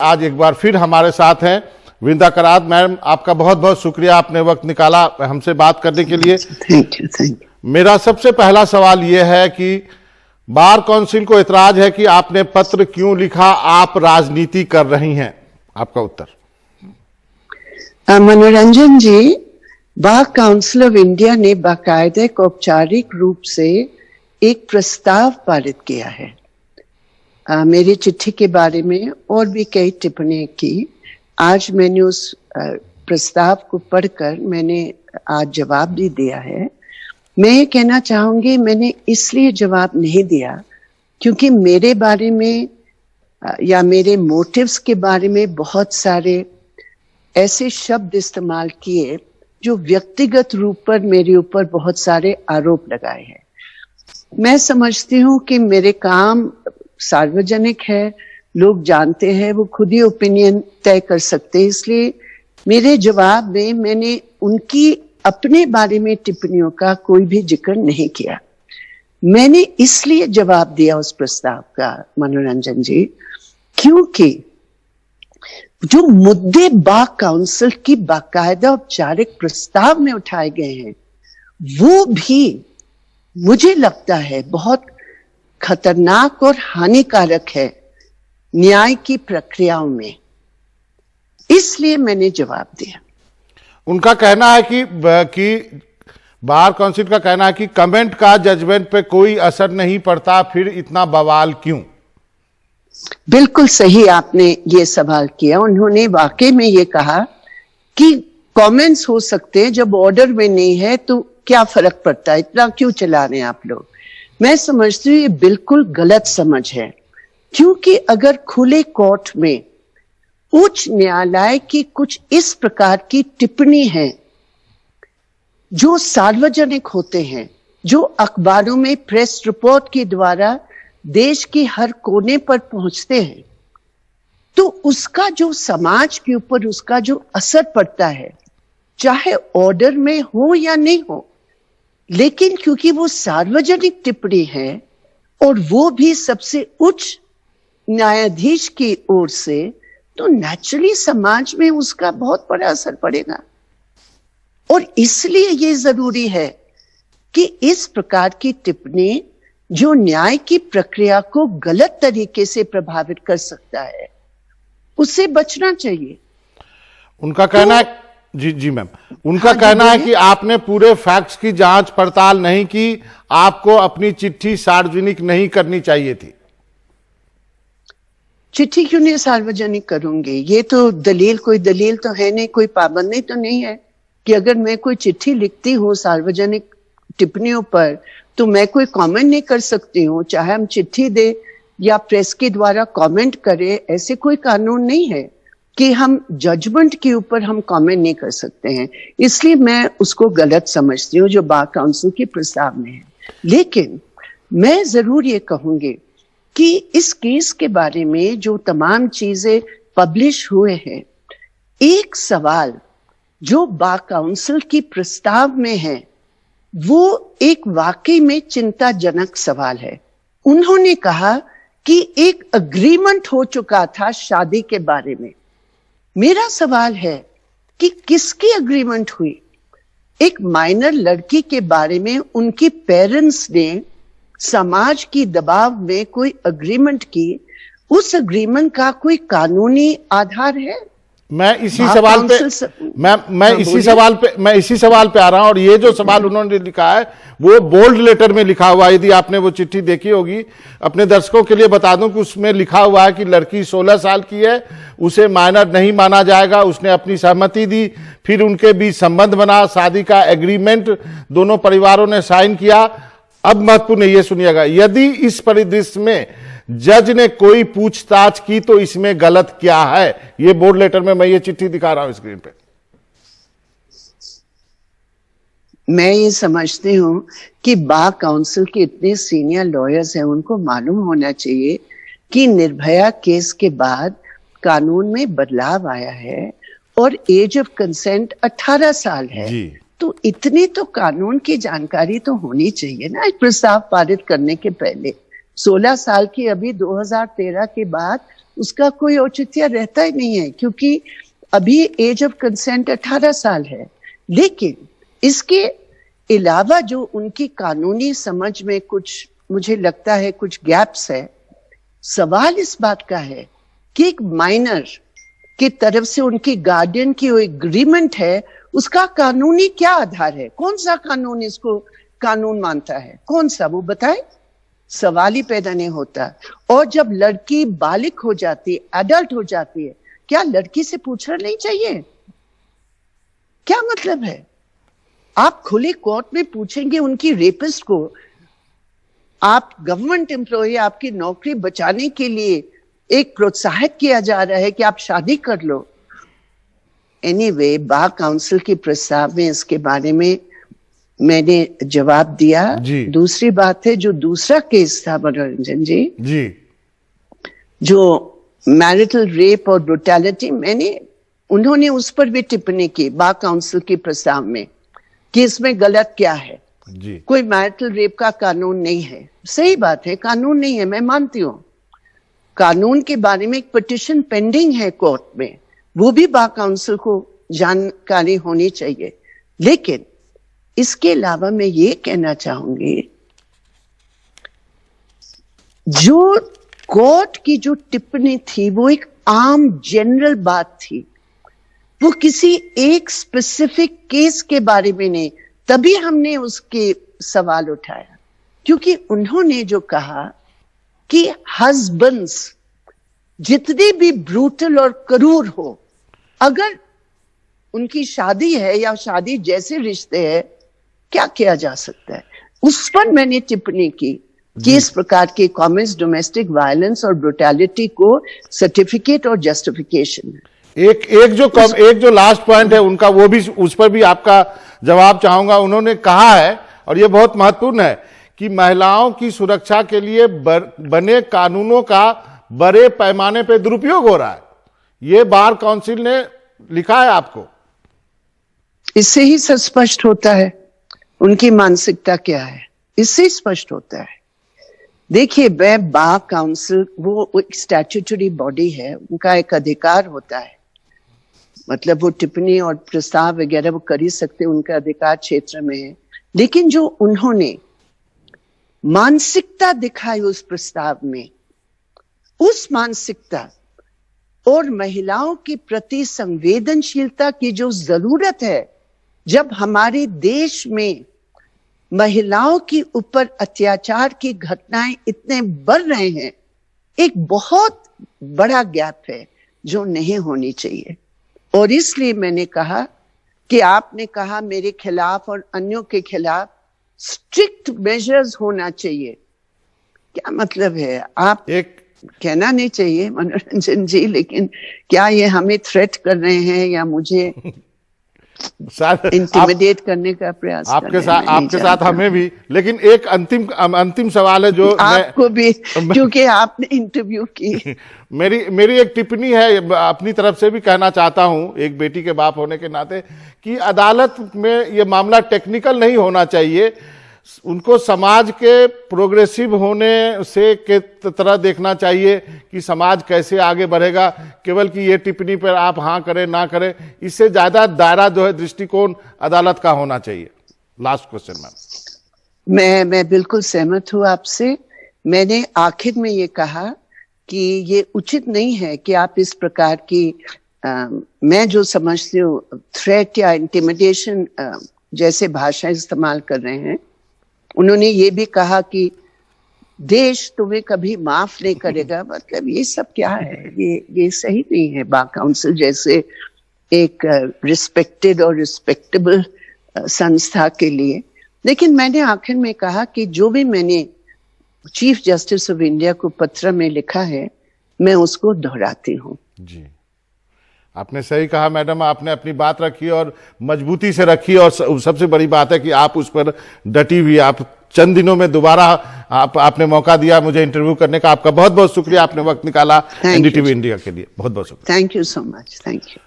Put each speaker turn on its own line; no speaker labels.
आज एक बार फिर हमारे साथ हैं वृंदा करात मैम। आपका बहुत बहुत शुक्रिया, आपने वक्त निकाला हमसे बात करने के लिए।
Thank you.
मेरा सबसे पहला सवाल यह है कि बार काउंसिल को इतराज है कि आपने पत्र क्यों लिखा, आप राजनीति कर रही हैं। आपका उत्तर।
मनोरंजन जी, बार काउंसिल ऑफ इंडिया ने बाकायदे औपचारिक रूप से एक प्रस्ताव पारित किया है। मेरी चिट्ठी के बारे में और भी कई टिप्पणी की। आज मैंने उस प्रस्ताव को पढ़कर मैंने आज जवाब भी दिया है। मैं ये कहना चाहूंगी, मैंने इसलिए जवाब नहीं दिया क्योंकि मेरे बारे में या मेरे मोटिव्स के बारे में बहुत सारे ऐसे शब्द इस्तेमाल किए जो व्यक्तिगत रूप पर मेरे ऊपर बहुत सारे आरोप लगाए हैं। मैं समझती हूँ कि मेरे काम सार्वजनिक है, लोग जानते हैं, वो खुद ही ओपिनियन तय कर सकते हैं। इसलिए मेरे जवाब में मैंने उनकी अपने बारे में टिप्पणियों का कोई भी जिक्र नहीं किया। मैंने इसलिए जवाब दिया उस प्रस्ताव का, मनोरंजन जी, क्योंकि जो मुद्दे बार काउंसिल की बाकायदा औपचारिक प्रस्ताव में उठाए गए हैं वो भी मुझे लगता है बहुत खतरनाक और हानिकारक है न्याय की प्रक्रियाओं में। इसलिए मैंने जवाब दिया।
उनका कहना है कि बार काउंसिल का कहना है कि कमेंट का जजमेंट पे कोई असर नहीं पड़ता, फिर इतना बवाल क्यों।
बिल्कुल सही आपने ये सवाल किया। उन्होंने वाकई में ये कहा कि कमेंट्स हो सकते हैं, जब ऑर्डर में नहीं है तो क्या फर्क पड़ता है, इतना क्यों चला रहे हैं आप लोग। मैं समझती हूँ ये बिल्कुल गलत समझ है, क्योंकि अगर खुले कोर्ट में उच्च न्यायालय की कुछ इस प्रकार की टिप्पणी है जो सार्वजनिक होते हैं, जो अखबारों में प्रेस रिपोर्ट के द्वारा देश के हर कोने पर पहुंचते हैं, तो उसका जो समाज के ऊपर उसका जो असर पड़ता है, चाहे ऑर्डर में हो या नहीं हो, लेकिन क्योंकि वो सार्वजनिक टिप्पणी है और वो भी सबसे उच्च न्यायाधीश की ओर से, तो नेचुरली समाज में उसका बहुत बड़ा असर पड़ेगा। और इसलिए ये जरूरी है कि इस प्रकार की टिप्पणी जो न्याय की प्रक्रिया को गलत तरीके से प्रभावित कर सकता है, उससे बचना चाहिए।
उनका कहना है जी मैम, उनका कहना है कि आपने पूरे फैक्ट्स की जांच पड़ताल नहीं की, आपको अपनी चिट्ठी सार्वजनिक नहीं करनी चाहिए थी।
चिट्ठी क्यों नहीं सार्वजनिक करूंगी? ये तो कोई दलील तो है नहीं, कोई पाबंदी तो नहीं है कि अगर मैं कोई चिट्ठी लिखती हूँ सार्वजनिक टिप्पणियों पर तो मैं कोई कमेंट नहीं कर सकती हूँ। चाहे हम चिट्ठी दे या प्रेस के द्वारा कमेंट करें, ऐसे कोई कानून नहीं है कि हम जजमेंट के ऊपर हम कमेंट नहीं कर सकते हैं। इसलिए मैं उसको गलत समझती हूँ जो बार काउंसिल के प्रस्ताव में है। लेकिन मैं जरूर ये कहूंगी कि इस केस के बारे में जो तमाम चीजें पब्लिश हुए हैं, एक सवाल जो बार काउंसिल की प्रस्ताव में है वो एक वाकई में चिंताजनक सवाल है। उन्होंने कहा कि एक अग्रीमेंट हो चुका था शादी के बारे में। मेरा सवाल है कि किसकी अग्रीमेंट हुई? एक माइनर लड़की के बारे में उनकी पेरेंट्स ने समाज की दबाव में कोई अग्रीमेंट की, उस अग्रीमेंट का कोई कानूनी आधार है?
मैं इसी सवाल पे आ रहा हूं। और ये जो सवाल उन्होंने लिखा है वो बोल्ड लेटर में लिखा हुआ है। यदि आपने वो चिट्ठी देखी होगी, अपने दर्शकों के लिए बता दूं कि उसमें लिखा हुआ है कि लड़की 16 साल की है, उसे माइनर नहीं माना जाएगा। उसने अपनी सहमति दी, फिर उनके बीच संबंध बना, शादी का एग्रीमेंट दोनों परिवारों ने साइन किया। अब महत्वपूर्ण ये सुनिएगा, यदि इस परिदृश्य में जज ने कोई पूछताछ की तो इसमें गलत क्या है? ये बोर्ड लेटर में मैं ये चिट्ठी दिखा रहा हूं स्क्रीन पे।
मैं ये समझती हूं कि बार काउंसिल के इतने सीनियर लॉयर्स हैं, उनको मालूम होना चाहिए कि निर्भया केस के बाद कानून में बदलाव आया है और एज ऑफ कंसेंट 18 साल है जी। तो इतनी तो कानून की जानकारी तो होनी चाहिए ना एक प्रस्ताव पारित करने के पहले। 16 साल की अभी 2013 के बाद उसका कोई औचित्य रहता ही नहीं है, क्योंकि अभी एज ऑफ कंसेंट 18 साल है। लेकिन इसके अलावा जो उनकी कानूनी समझ में कुछ, मुझे लगता है कुछ गैप्स है। सवाल इस बात का है कि एक माइनर की तरफ से उनकी गार्डियन की वो एग्रीमेंट है, उसका कानूनी क्या आधार है? कौन सा कानून इसको कानून मानता है? कौन सा, वो बताए? सवाल ही पैदा नहीं होता। और जब लड़की बालिग हो जाती, एडल्ट हो जाती है, क्या लड़की से पूछना नहीं चाहिए? क्या मतलब है? आप खुले कोर्ट में पूछेंगे उनकी रेपिस्ट को, आप गवर्नमेंट एम्प्लॉय, आपकी नौकरी बचाने के लिए एक प्रोत्साहित किया जा रहा है कि आप शादी कर लो। एनीवे, बार काउंसिल के प्रस्ताव में इसके बारे में मैंने जवाब दिया। दूसरी बात है, जो दूसरा केस था मनोरंजन जी, जो मैरिटल रेप और ब्रुटैलिटी, उन्होंने उस पर भी टिप्पणी की बार काउंसिल के प्रस्ताव में कि इसमें गलत क्या है
जी।
कोई मैरिटल रेप का कानून नहीं है। सही बात है, कानून नहीं है, मैं मानती हूँ। कानून के बारे में एक पिटिशन पेंडिंग है कोर्ट में, वो भी बार काउंसिल को जानकारी होनी चाहिए। लेकिन इसके अलावा मैं ये कहना चाहूंगी, जो कोर्ट की जो टिप्पणी थी वो एक आम जनरल बात थी, वो किसी एक स्पेसिफिक केस के बारे में नहीं। तभी हमने उसके सवाल उठाया, क्योंकि उन्होंने जो कहा कि हस्बैंड्स जितने भी ब्रूटल और क्रूर हो, अगर उनकी शादी है या शादी जैसे रिश्ते हैं, क्या किया जा सकता है? उस पर मैंने टिप्पणी की कि इस प्रकार के कमेंट्स डोमेस्टिक वायलेंस और ब्रुटैलिटी को सर्टिफिकेट और जस्टिफिकेशन है।
एक जो लास्ट पॉइंट है उनका, वो भी, उस पर भी आपका जवाब चाहूंगा। उन्होंने कहा है, और ये बहुत महत्वपूर्ण है, कि महिलाओं की सुरक्षा के लिए बने कानूनों का बड़े पैमाने पर दुरुपयोग हो रहा है। ये बार काउंसिल ने लिखा है आपको।
इससे ही सब स्पष्ट होता है उनकी मानसिकता क्या है, इससे ही स्पष्ट होता है। देखिए, वह बार काउंसिल वो एक स्टैट्यूटरी बॉडी है, उनका एक अधिकार होता है, मतलब वो टिप्पणी और प्रस्ताव वगैरह वो कर ही सकते, उनका अधिकार क्षेत्र में है। लेकिन जो उन्होंने मानसिकता दिखाई उस प्रस्ताव में, उस मानसिकता और महिलाओं के प्रति संवेदनशीलता की जो जरूरत है, जब हमारे देश में महिलाओं के ऊपर अत्याचार की घटनाएं इतने बढ़ रहे हैं, एक बहुत बड़ा गैप है जो नहीं होनी चाहिए। और इसलिए मैंने कहा कि आपने कहा मेरे खिलाफ और अन्यों के खिलाफ स्ट्रिक्ट मेजर्स होना चाहिए। क्या मतलब है? आप एक कहना नहीं चाहिए मनोरंजन जी, लेकिन क्या ये हमें थ्रेट कर रहे हैं या मुझे इंटिमिडेट करने का प्रयास?
आपके साथ हमें भी। लेकिन एक अंतिम सवाल है जो
आपको भी, क्योंकि आपने इंटरव्यू की।
मेरी एक टिप्पणी है, अपनी तरफ से भी कहना चाहता हूं, एक बेटी के बाप होने के नाते, कि अदालत में ये मामला टेक्निकल नहीं होना चाहिए, उनको समाज के प्रोग्रेसिव होने से के तरह देखना चाहिए कि समाज कैसे आगे बढ़ेगा। केवल कि ये टिप्पणी पर आप हाँ करें ना करें, इससे ज्यादा दायरा जो है दृष्टिकोण अदालत का होना चाहिए। Last question ma'am.
मैं बिल्कुल सहमत हूं आपसे। मैंने आखिर में ये कहा कि ये उचित नहीं है कि आप इस प्रकार की मैं जो समझती हूँ थ्रेट या इंटिमिडेशन जैसे भाषा इस्तेमाल कर रहे हैं। उन्होंने ये भी कहा कि देश तुम्हें कभी माफ नहीं करेगा। मतलब ये सब क्या है? ये सही नहीं है बार काउंसिल जैसे एक रिस्पेक्टेड और रिस्पेक्टेबल संस्था के लिए। लेकिन मैंने आखिर में कहा कि जो भी मैंने चीफ जस्टिस ऑफ इंडिया को पत्र में लिखा है, मैं उसको दोहराती हूँ।
जी, आपने सही कहा मैडम, आपने अपनी बात रखी और मजबूती से रखी, और सबसे बड़ी बात है कि आप उस पर डटी हुई। आप चंद दिनों में दोबारा आपने मौका दिया मुझे इंटरव्यू करने का। आपका बहुत बहुत शुक्रिया, आपने वक्त निकाला एनडीटीवी इंडिया के लिए। बहुत बहुत शुक्रिया।
Thank you so much. Thank you.